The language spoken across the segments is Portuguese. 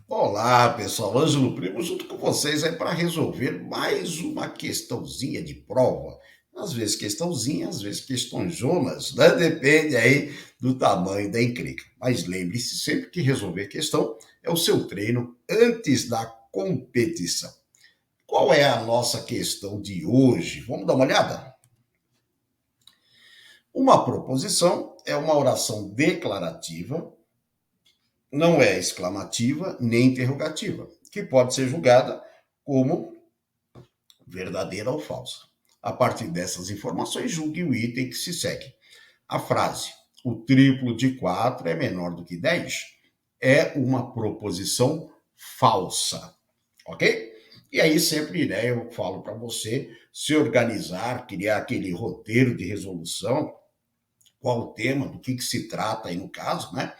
Olá, pessoal. Ângelo Primo junto com vocês aí para resolver mais uma questãozinha de prova. Às vezes questãozinha, às vezes questõezonas, né? Depende aí do tamanho da encrenca. Mas lembre-se sempre que resolver questão é o seu treino antes da competição. Qual é a nossa questão de hoje? Vamos dar uma olhada? Uma proposição é uma oração declarativa, não é exclamativa nem interrogativa, que pode ser julgada como verdadeira ou falsa. A partir dessas informações, julgue o item que se segue. A frase, o triplo de 4 é menor do que 10, é uma proposição falsa, ok? E aí sempre, né, eu falo para você se organizar, criar aquele roteiro de resolução, qual o tema, do que se trata aí no caso, né?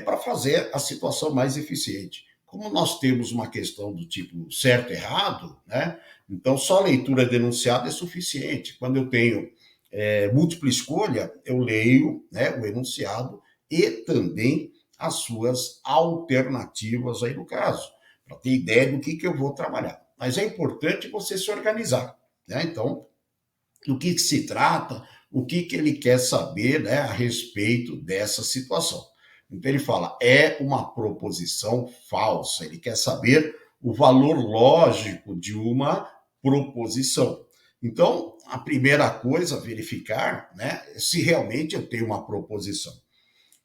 Para fazer a situação mais eficiente. Como nós temos uma questão do tipo certo errado, né? Então só a leitura denunciada é suficiente. Quando eu tenho múltipla escolha, eu leio, né, o enunciado e também as suas alternativas aí no caso, para ter ideia do que eu vou trabalhar. Mas é importante você se organizar, né? Então, do que se trata, o que ele quer saber, né, a respeito dessa situação. Então ele fala, é uma proposição falsa, ele quer saber o valor lógico de uma proposição. Então, a primeira coisa a verificar, né, é se realmente eu tenho uma proposição.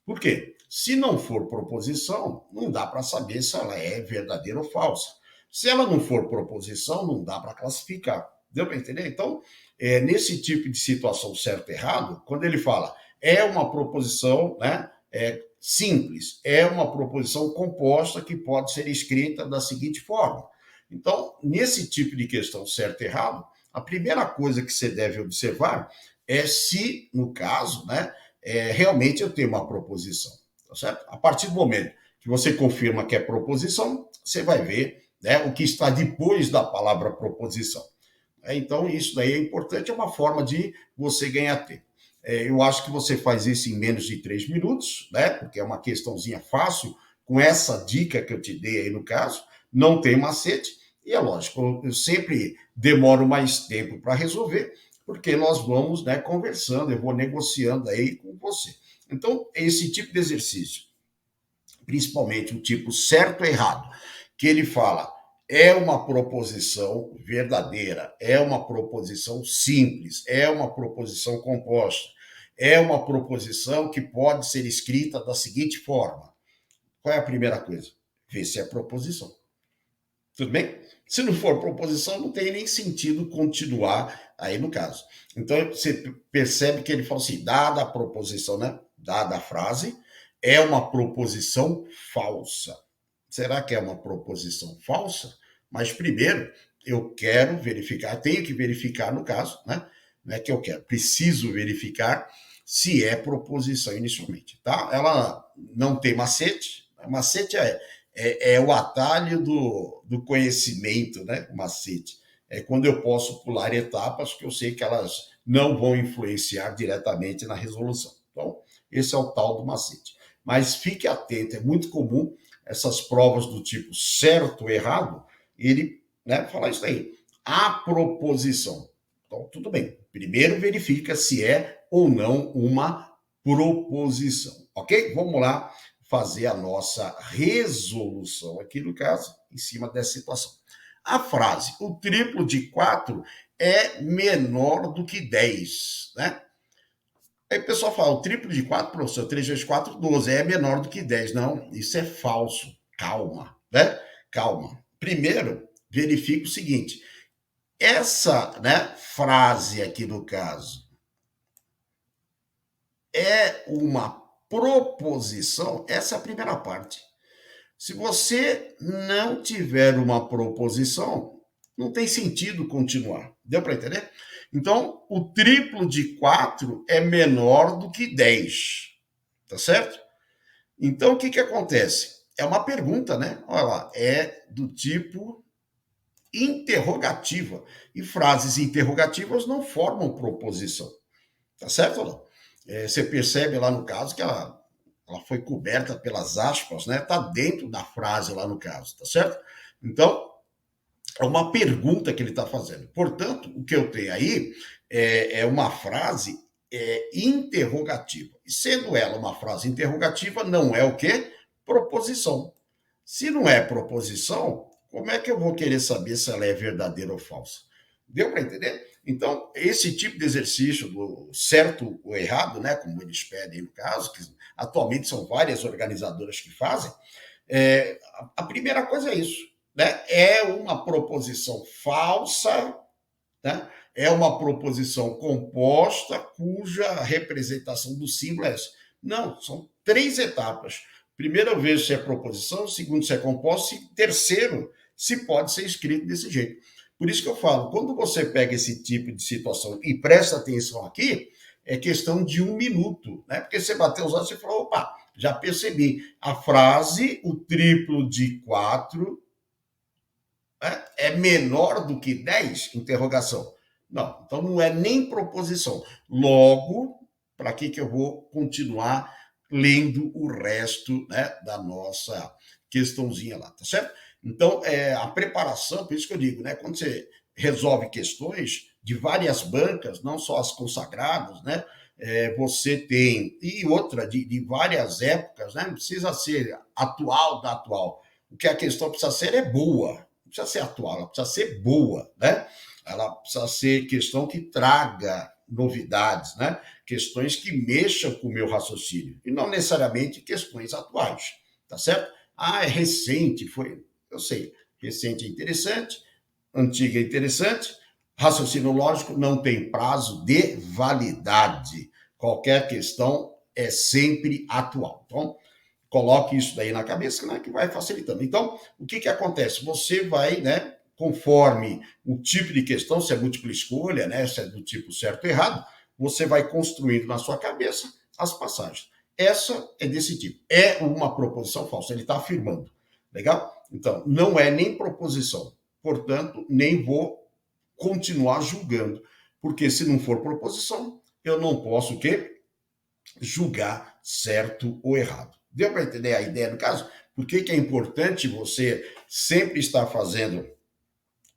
Por quê? Se não for proposição, não dá para saber se ela é verdadeira ou falsa. Se ela não for proposição, não dá para classificar. Deu para entender? Então, nesse tipo de situação certo e errado, quando ele fala é uma proposição, né, simples, é uma proposição composta que pode ser escrita da seguinte forma. Então, nesse tipo de questão certo e errado, a primeira coisa que você deve observar é se, no caso, né, realmente eu tenho uma proposição, tá certo? A partir do momento que você confirma que é proposição, você vai ver, né, o que está depois da palavra proposição. Então, isso daí é importante, é uma forma de você ganhar tempo. Eu acho que você faz isso em menos de 3 minutos, né? Porque é uma questãozinha fácil, com essa dica que eu te dei aí no caso, não tem macete, e é lógico, eu sempre demoro mais tempo para resolver, porque nós vamos, né, conversando, eu vou negociando aí com você. Então, esse tipo de exercício, principalmente o tipo certo ou errado, que ele fala é uma proposição verdadeira, é uma proposição simples, é uma proposição composta, é uma proposição que pode ser escrita da seguinte forma. Qual é a primeira coisa? Ver se é proposição. Tudo bem? Se não for proposição, não tem nem sentido continuar aí no caso. Então, você percebe que ele fala assim, dada a proposição, né? Dada a frase, é uma proposição falsa. Será que é uma proposição falsa? Mas primeiro, eu quero verificar, tenho que verificar no caso, né? Não é que eu quero, preciso verificar se é proposição inicialmente, tá? Ela não tem macete, macete é o atalho do conhecimento, né? O macete. É quando eu posso pular etapas que eu sei que elas não vão influenciar diretamente na resolução. Então, esse é o tal do macete. Mas fique atento, é muito comum essas provas do tipo certo ou errado, ele, né, fala isso aí. A proposição. Então, tudo bem. Primeiro verifica se é ou não uma proposição, ok? Vamos lá fazer a nossa resolução aqui no caso, em cima dessa situação. A frase, o triplo de 4 é menor do que 10, né? Aí o pessoal fala, o triplo de 4, professor, 3 vezes 4, 12, é menor do que 10. Não, isso é falso. Calma, né? Calma. Primeiro, verifique o seguinte, essa, né, frase aqui no caso é uma proposição, essa é a primeira parte. Se você não tiver uma proposição, não tem sentido continuar. Deu para entender? Então, o triplo de 4 é menor do que 10. Tá certo? Então, o que acontece? É uma pergunta, né? Olha lá, é do tipo interrogativa. E frases interrogativas não formam proposição. Tá certo ou não? Você percebe lá no caso que ela ela foi coberta pelas aspas, né? Está dentro da frase lá no caso, tá certo? Então, é uma pergunta que ele está fazendo. Portanto, o que eu tenho aí é uma frase interrogativa. E sendo ela uma frase interrogativa, não é o quê? Proposição. Se não é proposição, como é que eu vou querer saber se ela é verdadeira ou falsa? Deu para entender? Então, esse tipo de exercício do certo ou errado, né, como eles pedem no caso, que atualmente são várias organizadoras que fazem, a primeira coisa é isso, né? É uma proposição falsa, né? É uma proposição composta cuja representação do símbolo é essa. Não, são 3 etapas. Primeiro eu vejo se é proposição, segundo se é composto, e terceiro se pode ser escrito desse jeito. Por isso que eu falo, quando você pega esse tipo de situação e presta atenção aqui, é questão de 1 minuto, né? Porque você bateu os olhos e falou, opa, já percebi. A frase, o triplo de 4 é menor do que 10? Interrogação. Não, então não é nem proposição. Logo, para que eu vou continuar lendo o resto, né, da nossa questãozinha lá, tá certo? Então, a preparação, por isso que eu digo, né, quando você resolve questões de várias bancas, não só as consagradas, né, você tem, e outra de várias épocas, né, não precisa ser atual da atual. O que a questão precisa ser é boa, não precisa ser atual, ela precisa ser boa, né? Ela precisa ser questão que traga novidades, né? Questões que mexam com o meu raciocínio, e não necessariamente questões atuais, tá certo? Ah, é recente, foi. Eu sei, recente é interessante, antiga é interessante, raciocínio lógico não tem prazo de validade. Qualquer questão é sempre atual. Então, coloque isso daí na cabeça, né, que vai facilitando. Então, o que acontece? Você vai, né, conforme o tipo de questão, se é múltipla escolha, né, se é do tipo certo ou errado, você vai construindo na sua cabeça as passagens. Essa é desse tipo. É uma proposição falsa, ele está afirmando. Legal? Então, não é nem proposição. Portanto, nem vou continuar julgando. Porque se não for proposição, eu não posso o quê? Julgar certo ou errado. Deu para entender a ideia do caso? Por que é importante você sempre estar fazendo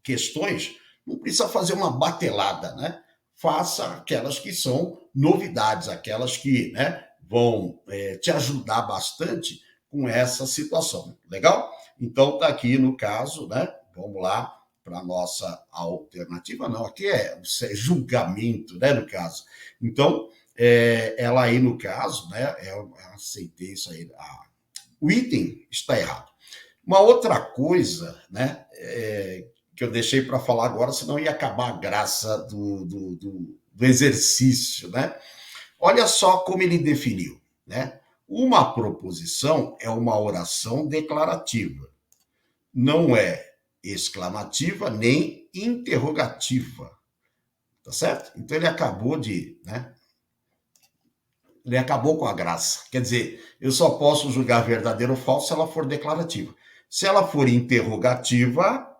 questões? Não precisa fazer uma batelada, né? Faça aquelas que são novidades, aquelas que, né, vão te ajudar bastante com essa situação. Legal? Então, tá aqui no caso, né? Vamos lá para a nossa alternativa. Não, aqui é julgamento, né? No caso. Então, ela aí no caso, né? Eu aceitei isso aí. O item está errado. Uma outra coisa, né? Que eu deixei para falar agora, senão ia acabar a graça do exercício, né? Olha só como ele definiu, né? Uma proposição é uma oração declarativa, não é exclamativa nem interrogativa, tá certo? Então ele acabou né? Ele acabou com a graça. Quer dizer, eu só posso julgar verdadeiro ou falso se ela for declarativa. Se ela for interrogativa,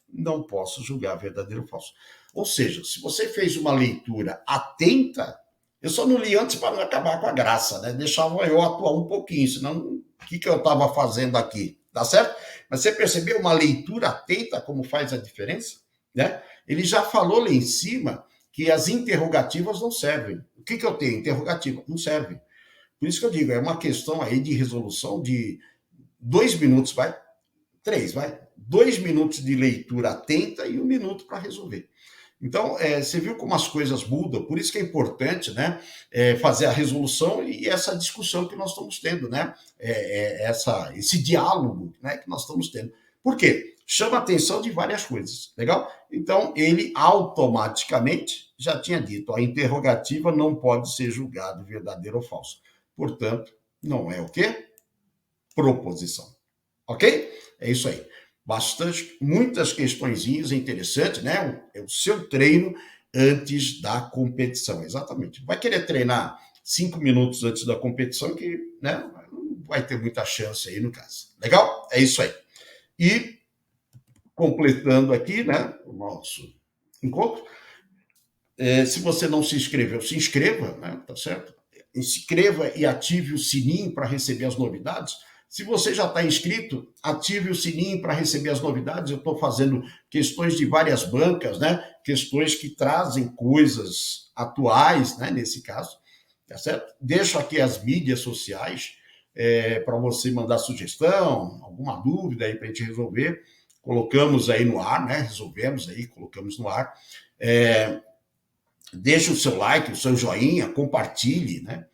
não posso julgar verdadeiro ou falso. Ou seja, se você fez uma leitura atenta, eu só não li antes para não acabar com a graça, né? Deixava eu atuar um pouquinho, senão o que eu estava fazendo aqui? Tá certo? Mas você percebeu uma leitura atenta como faz a diferença? Né? Ele já falou lá em cima que as interrogativas não servem. O que eu tenho? Interrogativa. Não serve. Por isso que eu digo, é uma questão aí de resolução de 2 minutos, vai? 3, vai? 2 minutos de leitura atenta e 1 minuto para resolver. Então, você viu como as coisas mudam, por isso que é importante, né, fazer a resolução e essa discussão que nós estamos tendo, né, esse diálogo, né, que nós estamos tendo. Por quê? Chama a atenção de várias coisas, legal? Então, ele automaticamente já tinha dito, a interrogativa não pode ser julgada verdadeiro ou falso. Portanto, não é o quê? Proposição. Ok? É isso aí. Bastante, muitas questõezinhas interessantes, né? É o seu treino antes da competição, exatamente. Vai querer treinar 5 minutos antes da competição que, né, não vai ter muita chance aí no caso. Legal? É isso aí. E completando aqui, né, o nosso encontro, se você não se inscreveu, se inscreva, né, tá certo? inscreva e ative o sininho para receber as novidades. Se você já está inscrito, ative o sininho para receber as novidades. Eu estou fazendo questões de várias bancas, né? Questões que trazem coisas atuais, né? Nesse caso, tá certo? Deixo aqui as mídias sociais para você mandar sugestão, alguma dúvida aí para a gente resolver. Colocamos aí no ar, né? Resolvemos aí, colocamos no ar. Deixe o seu like, o seu joinha, compartilhe, né?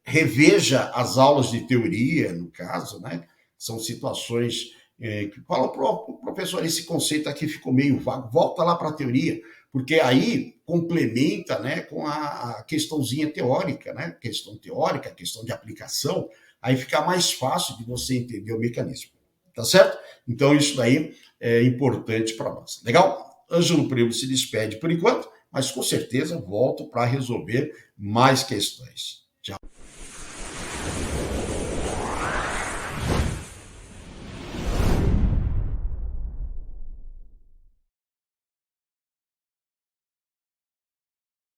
Reveja as aulas de teoria, no caso, né? São situações que fala para o professor, esse conceito aqui ficou meio vago, volta lá para a teoria, porque aí complementa, né, com a questãozinha teórica, né? Questão teórica, questão de aplicação, aí fica mais fácil de você entender o mecanismo, tá certo? Então isso daí é importante para nós. Legal? Ângelo Primo se despede por enquanto, mas com certeza volto para resolver mais questões. Tchau.